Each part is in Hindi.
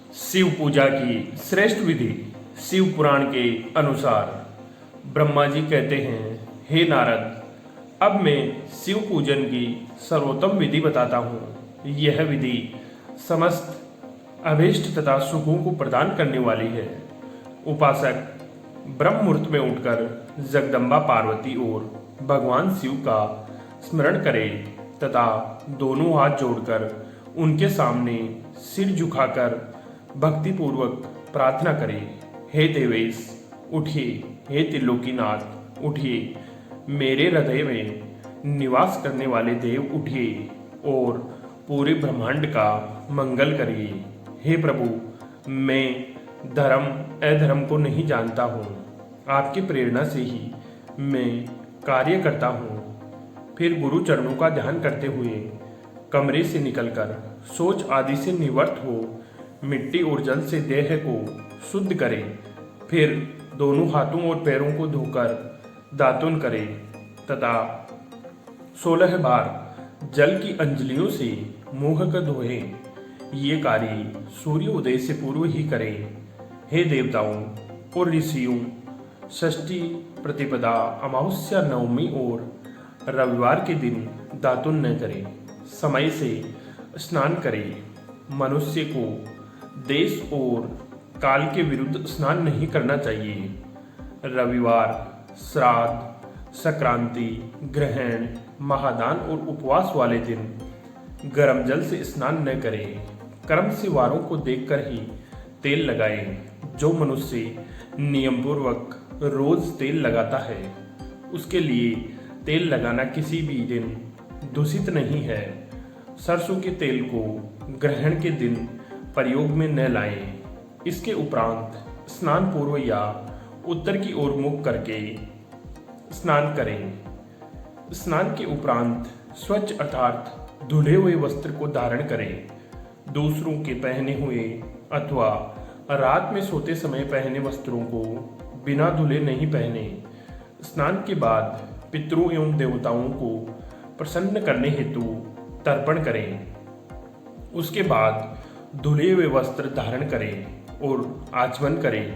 शिव पूजा की श्रेष्ठ विधि। शिव पुराण के अनुसार ब्रह्मा जी कहते हैं, हे नारद, अब मैं शिव पूजन की सर्वोत्तम विधि बताता हूँ। यह विधि समस्त अभीष्ट तथा सुखों को प्रदान करने वाली है। उपासक ब्रह्म मुहूर्त में उठकर जगदम्बा पार्वती और भगवान शिव का स्मरण करे तथा दोनों हाथ जोड़कर उनके सामने सिर झुकाकर भक्तिपूर्वक प्रार्थना करे, हे देवेश उठिए, हे त्रिलोकीनाथ उठिए, मेरे हृदय में निवास करने वाले देव उठिए और पूरे ब्रह्मांड का मंगल करिए। हे प्रभु, मैं धर्म अधर्म को नहीं जानता हूँ, आपकी प्रेरणा से ही मैं कार्य करता हूँ। फिर गुरु चरणों का ध्यान करते हुए कमरे से निकलकर सोच आदि से निवृत्त हो मिट्टी और जल से देह को शुद्ध करें। फिर दोनों हाथों और पैरों को धोकर दातुन करें तथा 16 बार जल की अंजलियों से मुंह को धोएं। ये कार्य सूर्य उदय से पूर्व ही करें। हे देवताओं और ऋषियों, षष्ठी, प्रतिपदा, अमावस्या, नवमी और रविवार के दिन दातुन न करें। समय से स्नान करें। मनुष्य को देश और काल के विरुद्ध स्नान नहीं करना चाहिए। रविवार, श्राद्ध, संक्रांति, ग्रहण, महादान और उपवास वाले दिन गर्म जल से स्नान न करें। कर्म से वारों को देखकर ही तेल लगाएं। जो मनुष्य नियमपूर्वक रोज तेल लगाता है, उसके लिए तेल लगाना किसी भी दिन दूषित नहीं है। सरसों के तेल को ग्रहण के दिन प्रयोग में न लाएं। इसके उपरांत स्नान पूर्व या उत्तर की ओर मुख करके स्नान करें। स्नान के उपरांत स्वच्छ अर्थात धुले हुए वस्त्र को धारण करें। दूसरों के पहने हुए अथवा रात में सोते समय पहने वस्त्रों को बिना धुले नहीं पहने। स्नान के बाद पितरों एवं देवताओं को प्रसन्न करने हेतु तर्पण करें। उसके बाद धुले हुए वस्त्र धारण करें और आचमन करें।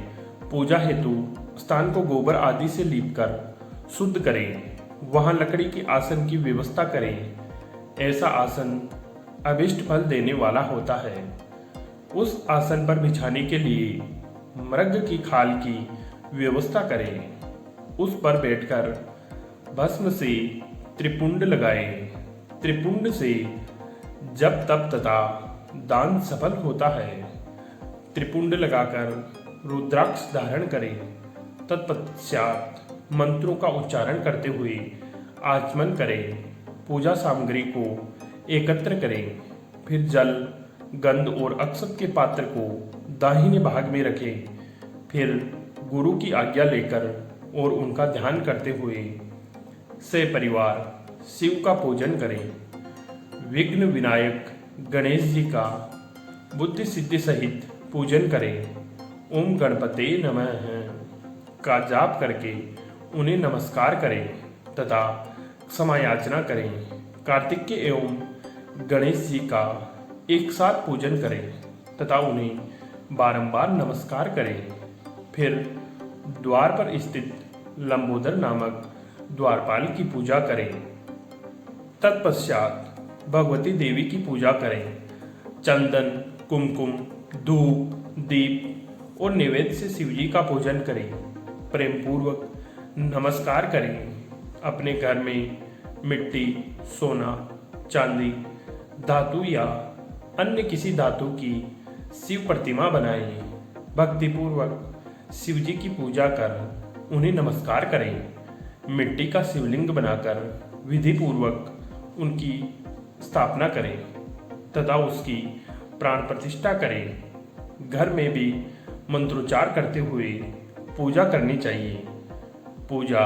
पूजा हेतु स्थान को गोबर आदि से लीपकर शुद्ध करें। वहां लकड़ी के आसन की व्यवस्था करें। ऐसा आसन अभिष्ट फल देने वाला होता है। उस आसन पर बिछाने के लिए मृग की खाल की व्यवस्था करें। उस पर बैठकर भस्म से त्रिपुंड लगाएं। त्रिपुंड से जप तप तथा दान सफल होता है। त्रिपुंड लगाकर रुद्राक्ष धारण करें। तत्पश्चात मंत्रों का उच्चारण करते हुए आचमन करें। पूजा सामग्री को एकत्र करें। फिर जल, गंध और अक्षत के पात्र को दाहिने भाग में रखें। फिर गुरु की आज्ञा लेकर और उनका ध्यान करते हुए सपरिवार शिव का पूजन करें। विघ्न विनायक गणेश जी का बुद्धि सिद्धि सहित पूजन करें। ओम गणपते नमः का जाप करके उन्हें नमस्कार करें तथा क्षमा याचना करें। कार्तिक एवं गणेश जी का एक साथ पूजन करें तथा उन्हें बारंबार नमस्कार करें। फिर द्वार पर स्थित लंबोदर नामक द्वारपाल की पूजा करें। तत्पश्चात भगवती देवी की पूजा करें। चंदन, कुमकुम, धूप, दीप और नैवेद्य से शिवजी का पूजन करें। प्रेम पूर्वक नमस्कार करें। अपने घर में मिट्टी, सोना, चांदी, धातु या अन्य किसी धातु की शिव प्रतिमा बनाएं। भक्तिपूर्वक शिवजी की पूजा कर उन्हें नमस्कार करें। मिट्टी का शिवलिंग बनाकर विधि पूर्वक उनकी स्थापना करें तथा उसकी प्राण प्रतिष्ठा करें। घर में भी मंत्रोच्चार करते हुए पूजा करनी चाहिए। पूजा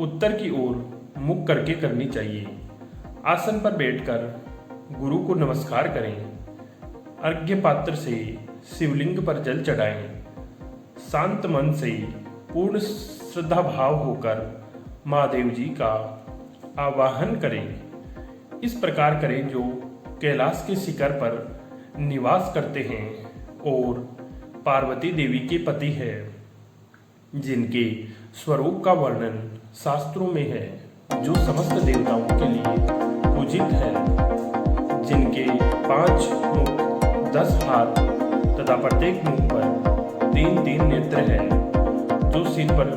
उत्तर की ओर मुख करके करनी चाहिए। आसन पर बैठकर गुरु को नमस्कार करें। अर्घ्य पात्र से शिवलिंग पर जल चढ़ाएं। शांत मन से पूर्ण श्रद्धा भाव होकर महादेव जी का आवाहन करें। इस प्रकार करें जो कैलाश के शिखर पर निवास करते हैं। और पार्वती देवी के पति है, जिनके स्वरूप का वर्णन शास्त्रों में है, जो समस्त देवताओं के लिए पूजित है, जिनके 5 मुख 10 हाथ तथा प्रत्येक मुख पर 3-3 नेत्र है, जो सिर पर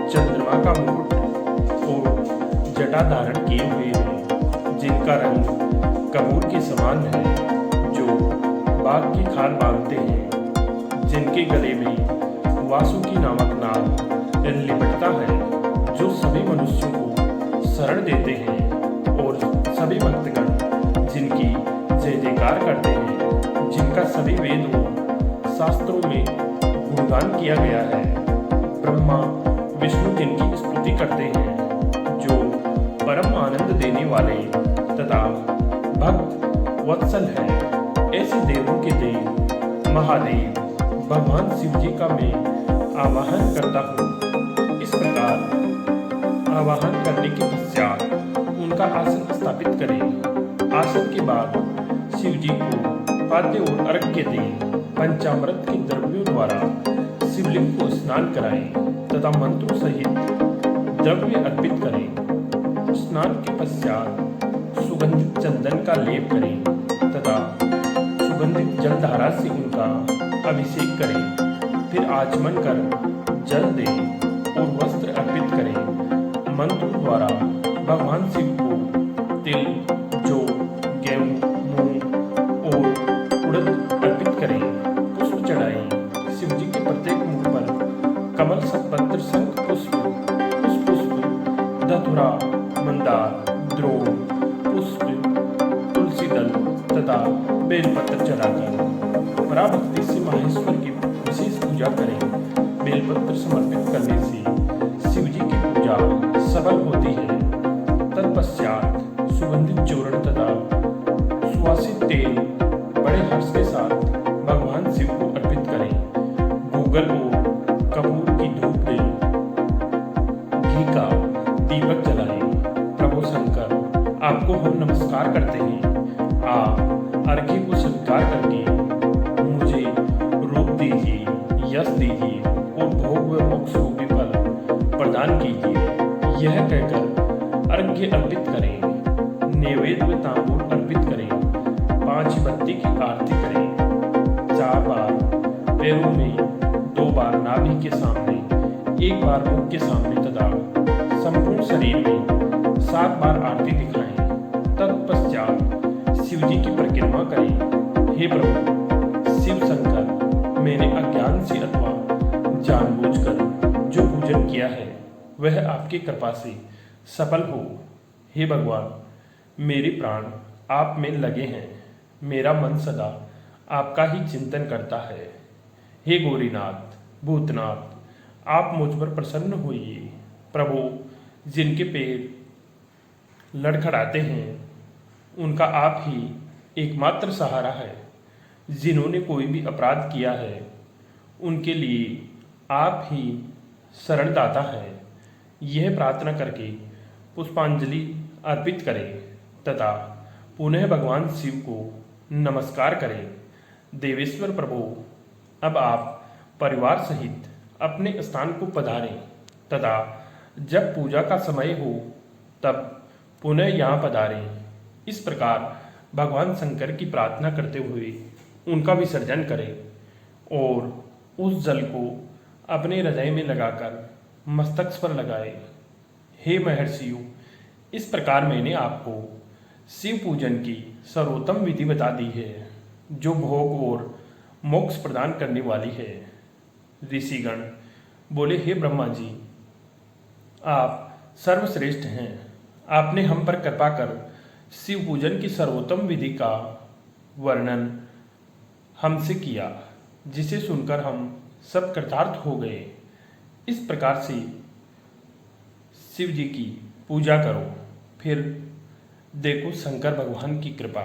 चंद्रमा का मुकुट और जटा धारण किए हुए हैं, जिनका रंग कपूर के समान है, जो बाघ की खाल बांधते हैं, जिनके गले में वासुकी नामक नाग लिपटता है, जो सभी मनुष्यों को शरण देते हैं और सभी भक्तगण जिनकी जय जयकार करते हैं, जिनका सभी वेदों शास्त्रों में गुणगान किया गया है। ब्रह्मा विष्णु जिनकी स्तुति करते हैं, जो परम आनंद देने वाले तथा भक्त वत्सल है। ऐसे देवों के देव महादेव भगवान शिव जी का मैं आवाहन करता हूँ। इस प्रकार आवाहन करने के पश्चात उनका आसन स्थापित करें। आसन के बाद शिव जी को पाद्य और अर्घ्य दें। पंचामृत के द्रव्यों द्वारा शिवलिंग को स्नान कराएं तथा मंत्रों सहित द्रव्य अर्पित करें। स्नान के पश्चात सुगंधित चंदन का लेप करें तथा सुगंधित जलधारा से उनका अभिषेक करें। फिर आचमन कर जल दें और वस्त्र अर्पित करें। मंत्र द्वारा भगवान शिव को तिल, जौ, गेहूं, मूंग और उड़द अर्पित करें। पुष्प चढ़ाएं। शिव जी के प्रत्येक मुख पर कमल, सतपत्र, शंख पुष्प, धतूरा, मंदार, द्रोण पुष्प, तुलसी दल तथा बेलपत्र चढ़ाकर पराभक्ति से माहेश्वर की विशेष पूजा करें। बेलपत्र समर्पित करने से शिव जी की पूजा सफल होती है। तत्पश्चात सुगंधित चूर्ण तथा सुवासित तेल बड़े हर्ष के साथ भगवान शिव को अर्पित करें। गूगल और कपूर की धूप दें। घी का दीपक जलाएं। प्रभु शंकर, आपको हम नमस्कार करते हैं। आप अर्घ्य को स्वीकार करके मुझे रूप दीजिए, यश दीजिए और भोग व मोक्ष रूपी फल प्रदान कीजिए। यह कहकर अर्घ्य अर्पित करें। नैवेद्य व तांबूल अर्पित करें। 5 बत्ती की आरती करें। 4 बार पैरों में, 2 बार नाभि के सामने, 1 बार मुख के सामने तथा संपूर्ण शरीर में 7 बार आरती दिखाएं। तत्पश्चात शिव जी की परिक्रमा करें। हे प्रभु शिव शंकर, मैंने अज्ञान से अथवा जानबूझकर जो पूजन किया है वह आपकी कृपा से सफल हो। हे भगवान, मेरे प्राण आप में लगे हैं। मेरा मन सदा आपका ही चिंतन करता है। हे गौरीनाथ, भूतनाथ, आप मुझ पर प्रसन्न होइए। प्रभु, जिनके पैर लड़खड़ाते हैं उनका आप ही एकमात्र सहारा है। जिन्होंने कोई भी अपराध किया है उनके लिए आप ही शरणदाता है। यह प्रार्थना करके पुष्पांजलि अर्पित करें तथा पुनः भगवान शिव को नमस्कार करें। देवेश्वर प्रभु, अब आप परिवार सहित अपने स्थान को पधारें तथा जब पूजा का समय हो तब पुनः यहाँ पधारें। इस प्रकार भगवान शंकर की प्रार्थना करते हुए उनका विसर्जन करें और उस जल को अपने हृदय में लगाकर मस्तक पर लगाए। हे महर्षियों, इस प्रकार मैंने आपको शिव पूजन की सर्वोत्तम विधि बता दी है, जो भोग और मोक्ष प्रदान करने वाली है। ऋषिगण बोले, हे ब्रह्मा जी, आप सर्वश्रेष्ठ हैं। आपने हम पर कृपा कर शिव पूजन की सर्वोत्तम विधि का वर्णन हमसे किया, जिसे सुनकर हम सब कृतार्थ हो गए। इस प्रकार से शिव जी की पूजा करो, फिर देखो शंकर भगवान की कृपा।